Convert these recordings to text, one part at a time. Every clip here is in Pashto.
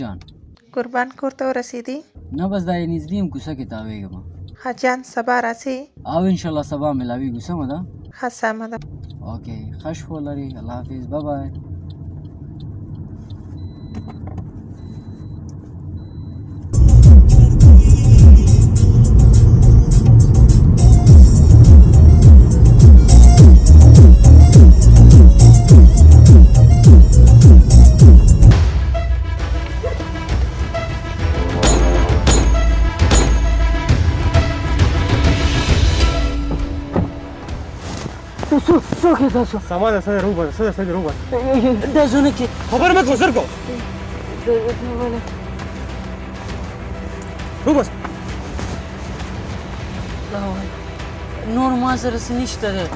جان قربان کور ته ورسېدې؟ نه بس دا یې نږدې یم کوڅه کې تاویږم. حاجیان سبا راځې؟ او انشاءالله سبا ملاویږو. سمه ده؟ ښه سمه ده. اوکې ښه شپه ولرئ. الله حافظ. بای بای. څوک یې تاسو؟ سامان سره روبه سره سره روبه دا زونه کې خبر مت وسر کو روبه نور ما سره څه نشته دی.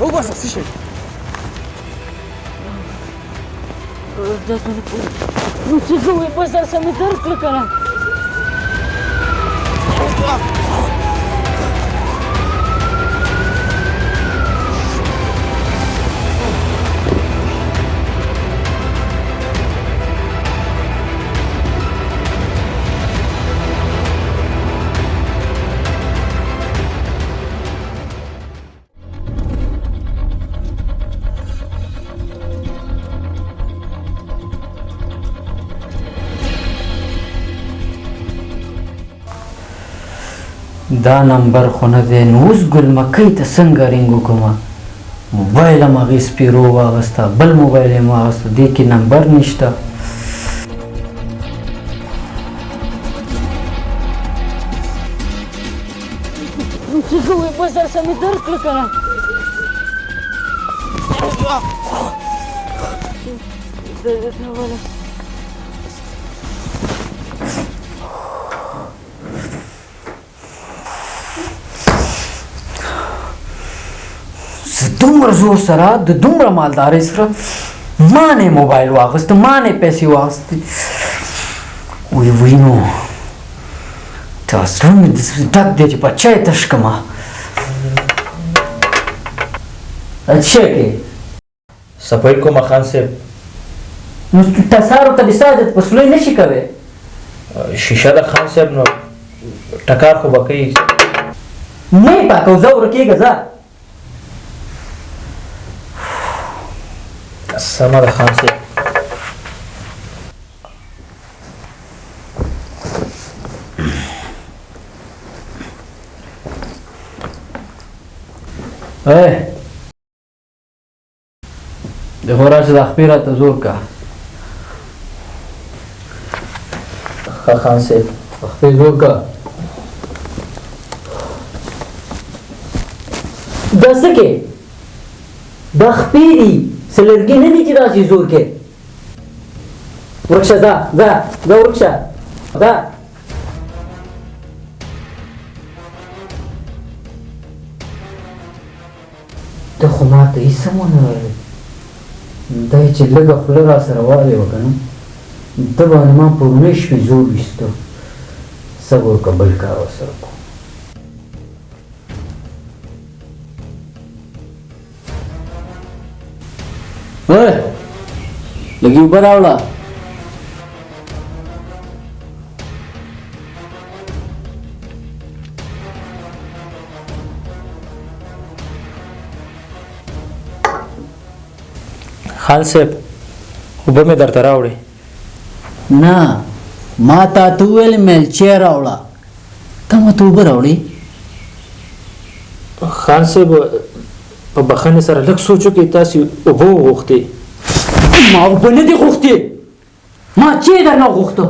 روبه څه شي دا زونه نو څه کوې په سر سمې درک کړه که نه. دا نمبر خو نه دی. نو اوس ګل مکۍ ته څنګه رینګ وکړمه؟ موبایل هم هغې سپیرو واغسته، بل موبایل یې هم واغسته، دې کې نمبر نشته. څه کوې په سر سمې درک کړه که نه. دومره زور سره د دومره مالدارۍ سره ما نه موبایل واغسته، ما نه پیسې واغستې. وی نو تا زړه مې داسې ډک دی چې بچی یې تش کړمه. څه کوې؟ صفایي کومه خان صاحب. نو تسارو ته بساجت په سلوی نه شي کوی؟ شیشه ده خان صاحب. نو ټکار خو به کوي. نه یې پاکوه، ځه ورکېږه ځه. سمه ده خان صاحب. دغه راشه د خپې راته زور که. ښه خان صاحب. خپې زور که. دا څه کې؟ دا خپې دي، څه لرګي نه دي چې داسې زور کې. ورکشه ځه ځه ځه ورکشه ځه. ته خو ما ته هېڅ هم ونه ویل. دا یې چې لږه خوله را سره والې وه که نه، ده باندې ما په اونۍ شپې زور ویسته. صبر وکړه بل کار ورسره کوو. لږې اوبه راوړه. خان صاحب اوبه مې درته راوړې. نه ما تا ته وویل میلچی راوړه، ته ماته اوبه راوړې. خان صاحب په بخښنې سره لږ سوچ وکړئ. تاسې اوبه وغوښتې. ما اوبه نه دي غوښتې، ما چی درنه غوښته.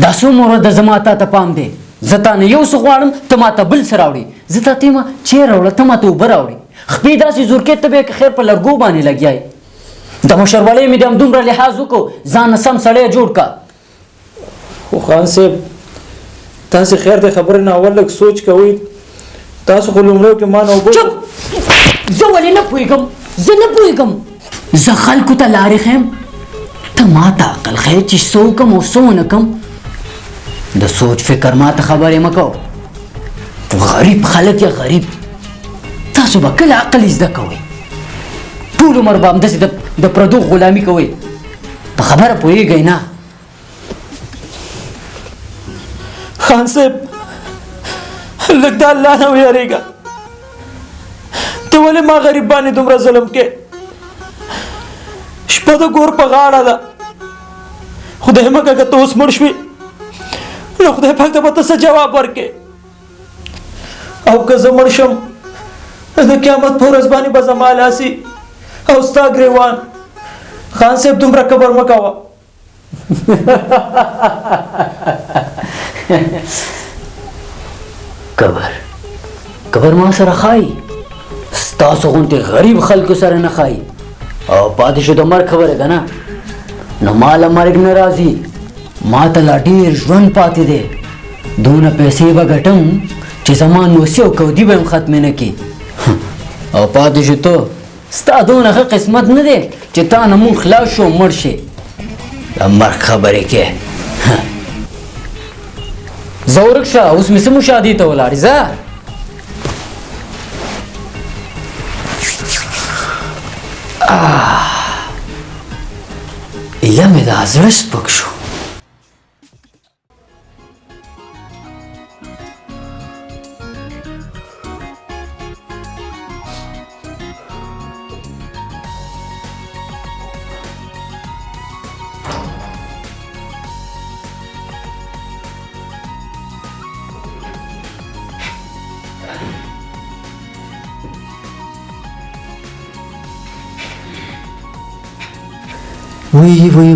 دا څومره ورځ ده زما تا ته پام دی. زه تا نه یو څه غواړم، ته ما ته بل څه راوړې. زه تا ته یم چی راوړه، ته ما ته اوبه راوړې. خپې داسې زور کې ته به یې که خیر په لرګو باندې لګیا یې. د مشرولۍ مې د همدومره لحاظ وکړو، ځان نه سم سړی جوړ که. خو خان صاحب تاسې خیر د خبرې نه اول لږ سوچ کوئ. تاسو خو لومړیو کې ما نه اوبه. چپ! زه ولې نه پوهېږم، زه نه پوهېږم. زه خلکو ته لارې ښیم، ته ما ته عقل ښیې چې څه وکړم او څه ونه کړم. د سوچ فکر ما ته خبرې مه کوه. غریب خلک یې غریب. تاسو به کله عقل زده کوئ؟ ټول عمر به همداسې د پردو غلامي کوئ. په خبره پوهېږئ نه؟ خان صاحب لږ د الله نه ویریږه. ته ولې ما غریب باندې دومره ظلم کې؟ شپه د ګور په غاړه ده. خدای مکه که ته اوس مړ شوې نو خدای پاک ته به ته څه جواب ورکې؟ او که زه مړ شم د قیامت په ورځ باندې به زما لاسي او ستا ګریوان. خان صاحب دومره کبر مه کوه. کبر ما سره ښایي، ستاسو غوندې غریب خلکو سره نه ښایي. او پاتې شو د مرګ خبره که نه، نو ما له مرګ نه راځي. ما ته لا ډېر ژوند پاتې دی. دونه پیسې به ګټم چې زما نوسي او کودي به هم ختمې نه کړي. او پاتې شو ته، ستا دونه ښه قسمت نه دی چې تا نه مونږ خلاص شو مړ شي. د مرګ خبرې کې زه ورک شه. اوس مې څه مشاهدې ته ولاړې ځه. ایله مې دا زړه سپک شو.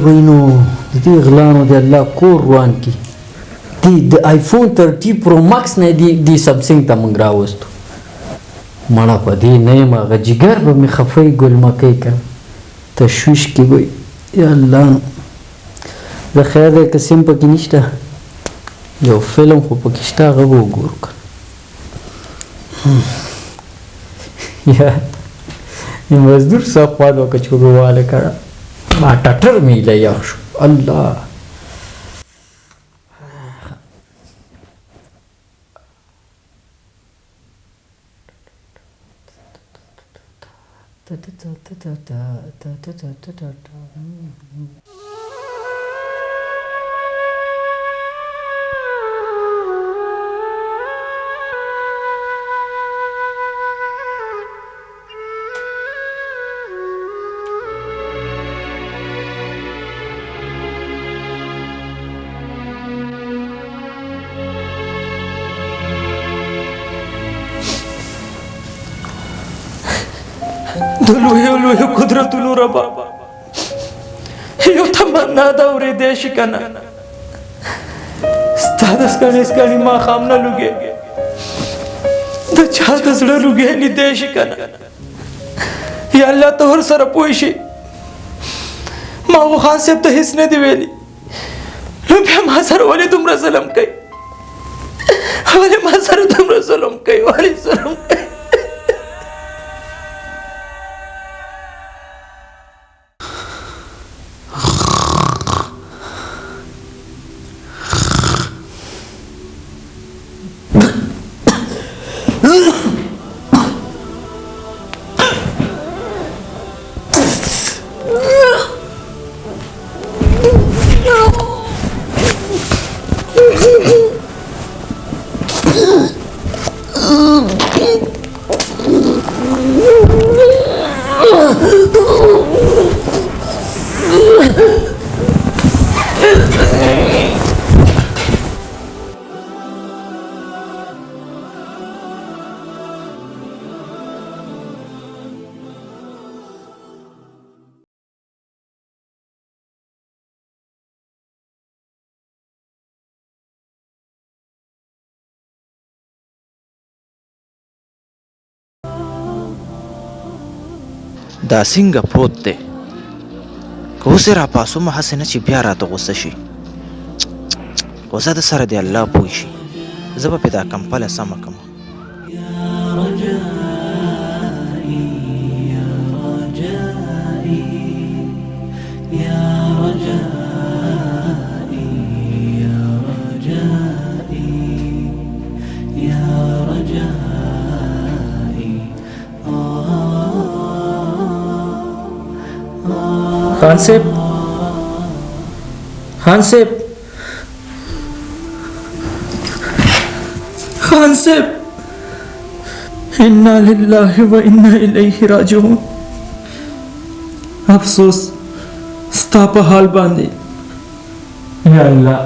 وی نو د دې غلانو د الله کور روان کی. د آیفون 30 پرو ماکس نه دی سمسنګ ته مونږ راوستو. مړه په دې نه یم، هغه جګر به مې خفۍ ګلمکۍ کړ. تشویش کې وی یا الله. زه خیر دی که سیم پکې نشته، یو فلم خو پکې شته، هغه به وګورو که یا مزدور صاحب خواد وکړه چې وګواله کړه. ما ټټر مې له یخ شو. الله د لویو لویو قدرتونو ربا یو تمنا ده اورېدی شي که نه؟ ستا د سکڼې سکڼې ماښام نه لوګې د چا د زړه لوګې لیدی شي که نه؟ یا الله ته ورسره پوه شي. ما خو خان صاحب ته هېڅ نه دي ویلي، نو بیا ما سره ولې دومره ظلم کوي؟ ولې ما سره دومره ظلم کوي؟ ولې ظلم کوي؟ دا څنګه پروت دی؟ که اوس یې راپاڅوم هسې نه چې بیا راته غوسه شي. غوسه د سره دی الله پوه شي. زه به پې دا کمپله سمه کړم. خان صاحب خان صاحب انا لله و انا الیه راجعون. افسوس ستا په حال باندې. یا الله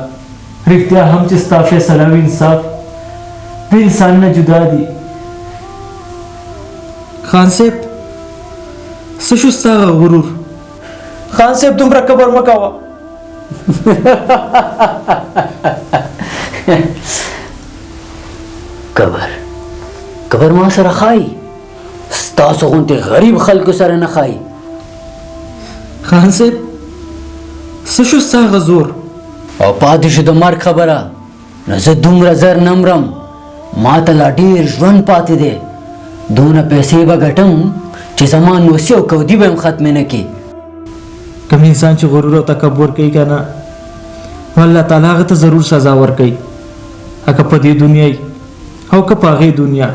رښتیا هم چې ستا فیصله او انصاف د انسان نه جدا دي. خان صاحب څه شو ستا غرور؟ خان صاحب دومره کبر مه کوه. کبر ما سره خای، ستاسو غونتې غریب خلکو سره نه خای. خان صاحب څه شو ستا غزور؟ او پاتې شو د مرګ خبره، نو زه دومره زر نه مرم، ما ته لا ډېر ژوند پاتې دی. دونه پیسې به ګټم چې زما نوسي او کودي به هم ختمې نه کړي. کوم انسان چې غرور او تکبر کوي که نه، الله تعالی هغه ته ضرور سزا ورکوي، که په دې دنیا او که په هغې دنیا.